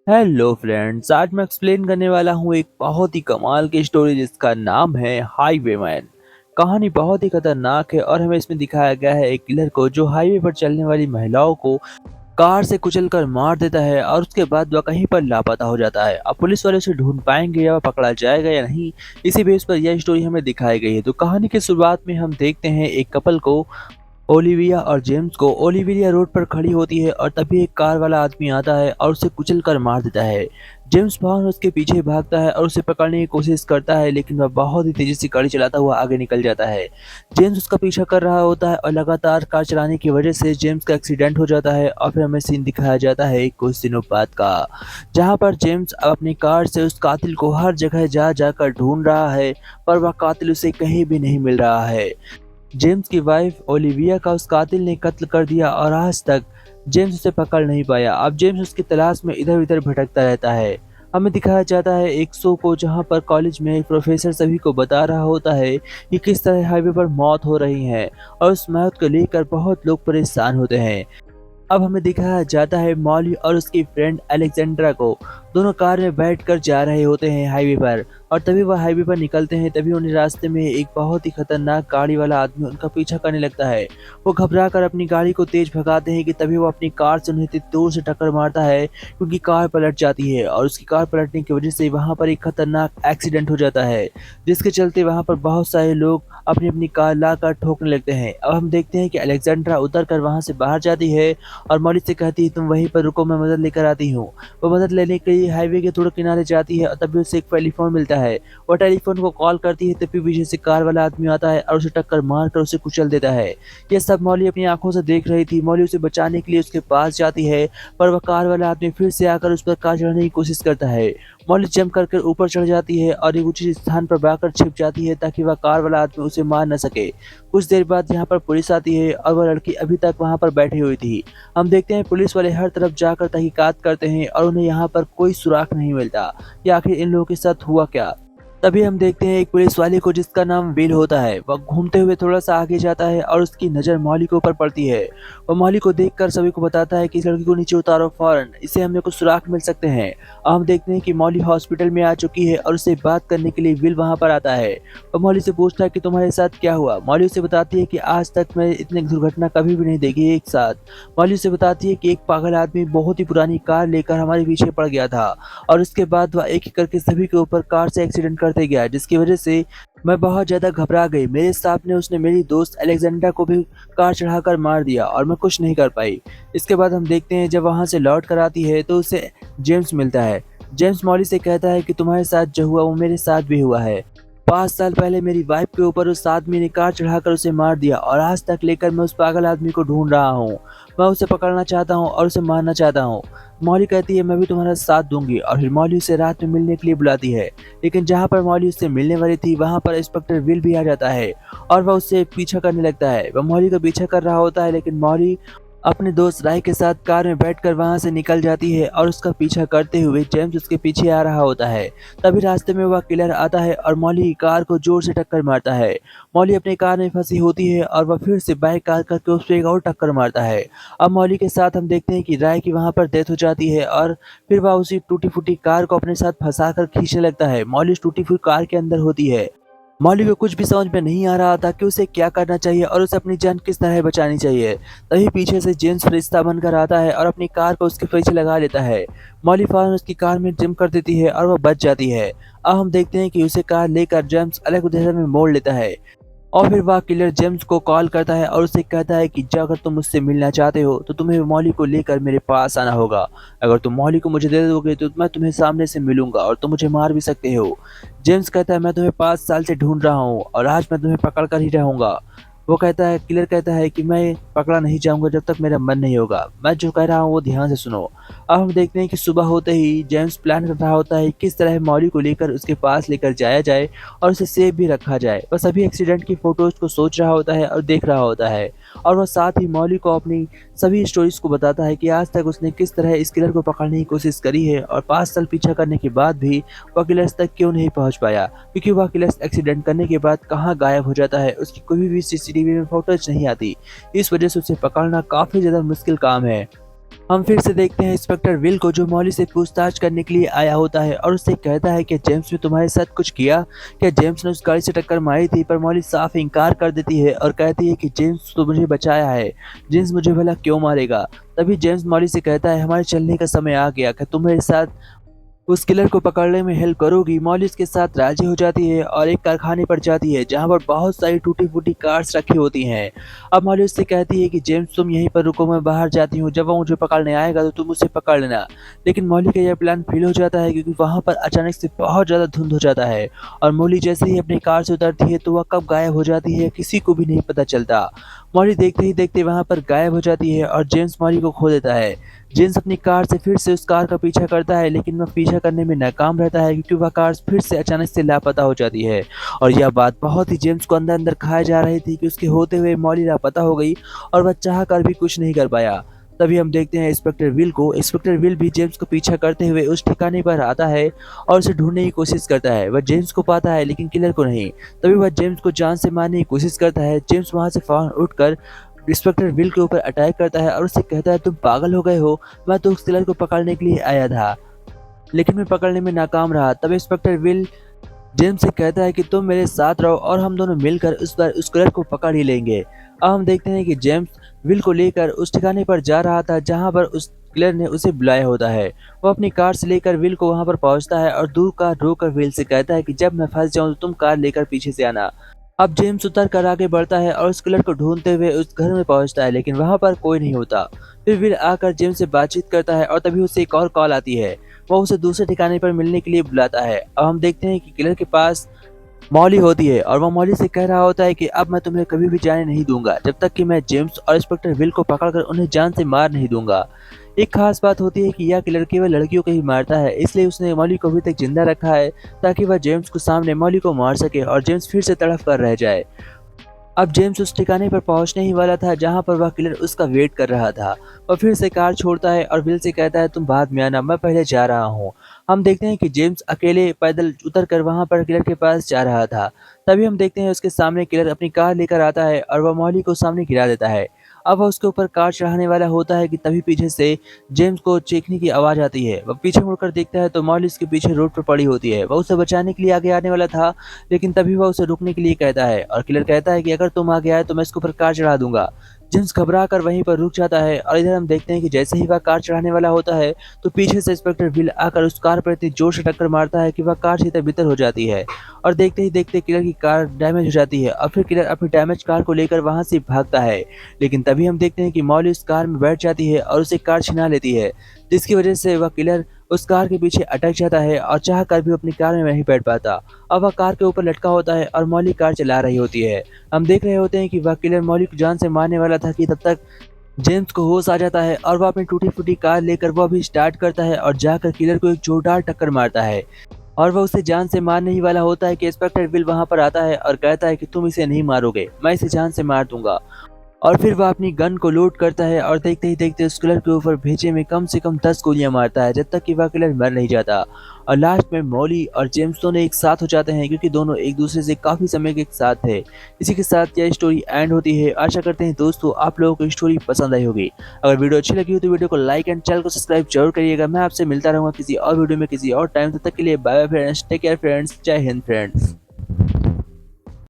Hello friends, आज मैं explain करने वाला हूँ एक बहुत ही कमाल की स्टोरी जिसका नाम है हाईवेमैन। कहानी बहुत ही खतरनाक है और हमें इसमें दिखाया गया है एक किलर को जो हाईवे पर चलने वाली महिलाओं को कार से कुचलकर मार देता है और उसके बाद वह कहीं पर लापता हो जाता है। अब पुलिस वाले उसे ढूंढ पाएंगे या वह पकड़ा जाएगा या नहीं, इसी बेस पर यह स्टोरी हमें दिखाई गई है। तो कहानी की शुरुआत में हम देखते हैं एक कपल को, ओलिविया और जेम्स को। ओलिविया रोड पर खड़ी होती है और तभी एक कार वाला आदमी आता है और उसे कुचल कर मार देता है। जेम्स फौरन उसके पीछे भागता है और उसे पकड़ने की कोशिश करता है, लेकिन वह बहुत ही तेजी से गाड़ी चलाता हुआ आगे निकल जाता है। जेम्स उसका पीछा कर रहा होता है और लगातार कार चलाने की वजह से जेम्स का एक्सीडेंट हो जाता है। और फिर हमें सीन दिखाया जाता है कुछ दिनों बाद का, जहाँ पर जेम्स अपनी कार से उस कातिल को हर जगह जा जाकर ढूंढ रहा है, पर वह कातिल उसे कहीं भी नहीं मिल रहा है। जेम्स की वाइफ ओलिविया का उस कातिल ने कत्ल कर दिया और आज तक जेम्स उसे पकड़ नहीं पाया। अब जेम्स उसकी तलाश में इधर उधर भटकता रहता है। हमें दिखाया जाता है एक शो को, जहां पर कॉलेज में एक प्रोफेसर सभी को बता रहा होता है कि किस तरह हाईवे पर मौत हो रही है और उस मौत को लेकर बहुत लोग परेशान होते हैं। अब हमें दिखाया जाता है मॉली और उसकी फ्रेंड अलेक्जेंड्रा को, दोनों कार में बैठकर जा रहे होते हैं हाईवे पर। और तभी वह हाईवे पर निकलते हैं, तभी उन्हें रास्ते में एक बहुत ही खतरनाक गाड़ी वाला आदमी उनका पीछा करने लगता है। वो घबरा कर अपनी गाड़ी को तेज भगाते हैं कि तभी वो अपनी कार से उन्हें इतनी जोर से टक्कर मारता है, क्योंकि कार पलट जाती है और उसकी कार पलटने की वजह से वहां पर एक खतरनाक एक्सीडेंट हो जाता है, जिसके चलते वहां पर बहुत सारे लोग अपनी अपनी कार लाकर ठोकने लगते हैं। अब हम देखते हैं कि अलेक्जेंड्रा उतर कर वहां से बाहर जाती है और मॉली से कहती है तुम वहीं पर रुको, मैं मदद लेकर आती हूँ। वो मदद लेने के लिए हाईवे के थोड़े किनारे जाती है और तभी उसे एक टेलीफोन मिलता है। वो टेलीफोन को कॉल करती है, तभी पीछे से कार वाला आदमी आता है और उसे टक्कर मार कर उसे कुचल देता है। ये सब मॉली अपनी आंखों से देख रही थी। मॉली उसे बचाने के लिए उसके पास जाती है, पर वह कार वाला आदमी फिर से आकर उस पर कार चढ़ाने की कोशिश करता है। मॉली जंप कर ऊपर चढ़ जाती है और एक ऊंचे स्थान पर जाकर छिप जाती है ताकि वह कार वाला आदमी उसे मार न सके। कुछ देर बाद यहाँ पर पुलिस आती है और वह लड़की अभी तक वहाँ पर बैठी हुई थी। हम देखते हैं पुलिस वाले हर तरफ जाकर तहकीकात करते हैं और उन्हें यहाँ पर कोई सुराग नहीं मिलता कि आखिर इन लोगों के साथ हुआ क्या। तभी हम देखते हैं एक पुलिस वाले को जिसका नाम विल होता है। वह घूमते हुए थोड़ा सा आगे जाता है और उसकी नज़र मॉली के ऊपर पड़ती है। वह मॉली को देखकर सभी को बताता है कि इस लड़की को नीचे उतारो फौरन, इससे हमें कुछ सुराग मिल सकते हैं। और हम देखते हैं कि मॉली हॉस्पिटल में आ चुकी है और उससे बात करने के लिए विल वहाँ पर आता है। वह मॉली से पूछता है कि तुम्हारे साथ क्या हुआ। मॉली उसे बताती है कि आज तक मैं इतनी दुर्घटना कभी भी नहीं देखी एक साथ। मॉली उसे बताती है कि एक पागल आदमी बहुत ही पुरानी कार लेकर हमारे पीछे पड़ गया था और उसके बाद वह एक एक करके सभी के ऊपर कार से एक्सीडेंट करते गया, जिसकी वजह से मैं बहुत ज़्यादा घबरा गई। मेरे सामने उसने मेरी दोस्त अलेक्जेंड्रा को भी कार चढ़ाकर मार दिया और मैं कुछ नहीं कर पाई। इसके बाद हम देखते हैं जब वहाँ से लौट कर आती है तो उसे जेम्स मिलता है। जेम्स मॉली से कहता है कि तुम्हारे साथ जो हुआ वो मेरे साथ भी हुआ है। 5 साल पहले मेरी वाइफ के ऊपर उस आदमी ने कार चढ़ाकर उसे मार दिया और आज तक लेकर मैं उस पागल आदमी को ढूंढ रहा हूँ। मैं उसे पकड़ना चाहता हूँ और उसे मारना चाहता हूँ। मॉली कहती है मैं भी तुम्हारा साथ दूंगी और फिर मॉली उसे रात में मिलने के लिए बुलाती है। लेकिन जहाँ पर मॉली उससे मिलने वाली थी वहाँ पर इंस्पेक्टर विल भी आ जाता है और वह उससे पीछा करने लगता है। वह मॉली का पीछा कर रहा होता है, लेकिन मॉली अपने दोस्त राय के साथ कार में बैठकर वहां से निकल जाती है और उसका पीछा करते हुए जेम्स उसके पीछे आ रहा होता है। तभी रास्ते में वह किलर आता है और मॉली की कार को जोर से टक्कर मारता है। मॉली अपनी कार में फंसी होती है और वह फिर से बाइक कार करके उस पर एक और टक्कर मारता है। अब मॉली के साथ हम देखते हैं कि राय की वहां पर डेथ हो जाती है और फिर वह उसी टूटी फूटी कार को अपने साथ फंसा कर खींचने लगता है। मॉली उस टूटी फूटी कार के अंदर होती है। मौली को कुछ भी समझ में नहीं आ रहा था कि उसे क्या करना चाहिए और उसे अपनी जान किस तरह बचानी चाहिए। तभी पीछे से जेम्स फरिश्ता बनकर आता है और अपनी कार को उसके पीछे लगा लेता है। मौली फौरन उसकी कार में जंप कर देती है और वह बच जाती है। अब हम देखते हैं कि उसे कार लेकर जेम्स अलग दिशा में मोड़ लेता है और फिर वह किलर जेम्स को कॉल करता है और उसे कहता है कि अगर तुम मुझसे मिलना चाहते हो तो तुम्हें मौली को लेकर मेरे पास आना होगा। अगर तुम मौली को मुझे दे दोगे तो मैं तुम्हें सामने से मिलूंगा और तुम मुझे मार भी सकते हो। जेम्स कहता है मैं तुम्हें 5 साल से ढूंढ रहा हूँ और आज मैं तुम्हें पकड़ कर ही रहूंगा। वो कहता है, किलर कहता है कि मैं पकड़ा नहीं जाऊंगा जब तक मेरा मन नहीं होगा। मैं जो कह रहा हूँ वो ध्यान से सुनो। अब हम देखते हैं कि सुबह होते ही जेम्स प्लान कर रहा होता है किस तरह मॉली को लेकर उसके पास लेकर जाया जाए और उसे सेफ भी रखा जाए। वह सभी एक्सीडेंट की फोटोज को सोच रहा होता है और देख रहा होता है और वह साथ ही मॉली को अपनी सभी स्टोरीज को बताता है कि आज तक उसने किस तरह इस किलर को पकड़ने की कोशिश करी है और 5 साल पीछा करने के बाद भी वह किलर्स तक क्यों नहीं पहुंच पाया, क्योंकि वह किलर्स एक्सीडेंट करने के बाद कहाँ गायब हो जाता है, उसकी कोई भी सीसीटीवी में फोटोज नहीं आती। इस वजह से उसे पकड़ना काफी ज्यादा मुश्किल काम है। हम फिर से देखते हैं इंस्पेक्टर विल को, जो मॉली से पूछताछ करने के लिए आया होता है और उससे कहता है कि जेम्स ने तुम्हारे साथ कुछ किया। क्या जेम्स ने उस गाड़ी से टक्कर मारी थी? पर मॉली साफ इनकार कर देती है और कहती है कि जेम्स तो मुझे बचाया है, जेम्स मुझे भला क्यों मारेगा। तभी जेम्स मॉली से कहता है हमारे चलने का समय आ गया, क्या तुम मेरे साथ उस किलर को पकड़ने में हेल्प करोगी? मॉली उसके साथ राजी हो जाती है और एक कारखाने पर जाती है जहां पर बहुत सारी टूटी फूटी कार्स रखी होती हैं। अब मॉली उससे कहती है कि जेम्स तुम यहीं पर रुको, मैं बाहर जाती हूँ, जब वो मुझे पकड़ने आएगा तो तुम उसे पकड़ लेना। लेकिन मॉली का यह प्लान फेल हो जाता है क्योंकि वहां पर अचानक से बहुत ज़्यादा धुंध हो जाता है और मॉली जैसे ही अपनी कार से उतरती है तो वह कब गायब हो जाती है किसी को भी नहीं पता चलता। मॉली देखते ही देखते वहां पर गायब हो जाती है और जेम्स मॉली को खो देता है। जेम्स अपनी कार से फिर से उस कार का पीछा करता है, लेकिन वह पीछा करने में नाकाम रहता है क्योंकि वह कार फिर से अचानक से लापता हो जाती है। और यह बात बहुत ही जेम्स को अंदर अंदर खाए जा रही थी कि उसके होते हुए मॉली लापता हो गई और वह चाह कर भी कुछ नहीं कर पाया। तभी हम देखते हैं इंस्पेक्टर विल को। इंस्पेक्टर विल भी जेम्स को पीछा करते हुए उस ठिकाने पर आता है और उसे ढूंढने की कोशिश करता है। वह जेम्स को पाता है लेकिन किलर को नहीं। तभी वह जेम्स को जान से मारने की कोशिश करता है। जेम्स वहां से फौरन उठकर इंस्पेक्टर विल के ऊपर अटैक करता है और उससे कहता है तुम पागल हो गए हो, मैं तो उस किलर को पकड़ने के लिए आया था लेकिन मैं पकड़ने में नाकाम रहा। तब इंस्पेक्टर विल जेम्स से कहता है कि तुम मेरे साथ रहो और हम दोनों मिलकर उस बार उस किलर को पकड़ ही लेंगे। अब हम देखते हैं कि जेम्स विल को लेकर उस ठिकाने पर जा रहा था जहां पर उस किलर ने उसे बुलाया होता है। वो अपनी कार से लेकर विल को वहां पर पहुंचता है और दूर कार रोककर विल से कहता है कि जब मैं फंस जाऊं तो तुम कार लेकर पीछे से आना। अब जेम्स उतर कर आगे बढ़ता है और उस किलर को ढूंढते हुए उस घर में पहुंचता है, लेकिन वहां पर कोई नहीं होता। फिर विल आकर जेम्स से बातचीत करता है और तभी उसे एक और कॉल आती है। वो उसे दूसरे ठिकाने पर मिलने के लिए बुलाता है। अब हम देखते हैं कि किलर के पास मॉली होती है और वह मॉली से कह रहा होता है कि अब मैं तुम्हें कभी भी जाने नहीं दूंगा जब तक कि मैं जेम्स और इंस्पेक्टर विल को पकड़कर उन्हें जान से मार नहीं दूंगा। एक खास बात होती है कि यह किलर केवल लड़कियों को ही मारता है, इसलिए उसने मॉली को अभी तक जिंदा रखा है ताकि वह जेम्स को सामने मॉली को मार सके और जेम्स फिर से तड़प कर रह जाए। अब जेम्स उस ठिकाने पर पहुंचने ही वाला था जहां पर वह किलर उसका वेट कर रहा था। वह फिर से कार छोड़ता है और विल से कहता है तुम बाद में आना, मैं पहले जा रहा हूं। हम देखते हैं कि जेम्स अकेले पैदल उतर कर वहां पर किलर के पास जा रहा था। तभी हम देखते हैं उसके सामने किलर अपनी कार लेकर आता है और वह मॉली को सामने गिरा देता है। अब वह उसके ऊपर कार चढ़ाने वाला होता है कि तभी पीछे से जेम्स को चीखने की आवाज आती है। वह पीछे मुड़कर देखता है तो मॉली उसके पीछे रोड पर पड़ी होती है। वह उसे बचाने के लिए आगे आने वाला था, लेकिन तभी वह उसे रुकने के लिए कहता है और किलर कहता है कि अगर तुम आगे आए तो मैं इसके ऊपर कार चढ़ा दूंगा। जेम्स घबरा कर वहीं पर रुक जाता है और इधर हम देखते हैं कि जैसे ही वह कार चढ़ाने वाला होता है तो पीछे से इंस्पेक्टर विल आकर उस कार पर इतनी जोर से टक्कर मारता है कि वह कार सीधे भीतर हो जाती है और देखते ही देखते किलर की कार डैमेज हो जाती है और फिर किलर अपनी डैमेज कार को लेकर वहां से भागता है। लेकिन तभी हम देखते हैं कि मॉली उस कार में बैठ जाती है और उसे कार छिना लेती है, जिसकी वजह से वह किलर उस कार के पीछे अटक जाता है और चाह कर भी अपनी कार में नहीं बैठ पाता। अब वह कार के ऊपर लटका होता है और मॉली कार चला रही होती है। हम देख रहे होते हैं कि वह किलर मॉली को जान से मारने वाला था कि तब तक जेम्स को होश आ जाता है और वह अपनी टूटी फूटी कार लेकर वह भी स्टार्ट करता है और जाकर किलर को एक जोरदार टक्कर मारता है और वह उसे जान से मारने ही वाला होता है कि इंस्पेक्टर विल वहां पर आता है और कहता है कि तुम इसे नहीं मारोगे, मैं इसे जान से मार दूंगा। और फिर वह अपनी गन को लोड करता है और देखते ही देखते उस किलर के ऊपर भेजे में कम से कम 10 गोलियां मारता है जब तक कि वह किलर मर नहीं जाता। और लास्ट में मॉली और जेम्स दोनों एक साथ हो जाते हैं क्योंकि दोनों एक दूसरे से काफी समय के एक साथ थे। इसी के साथ यह स्टोरी एंड होती है। आशा करते हैं दोस्तों आप लोगों को स्टोरी पसंद आई होगी। अगर वीडियो अच्छी लगी हो तो वीडियो को लाइक एंड चैनल को सब्सक्राइब जरूर करिएगा। मैं आपसे मिलता रहूंगा किसी और वीडियो में किसी और टाइम, तब तक के लिए bye bye friends, take care friends, जय हिंद फ्रेंड्स।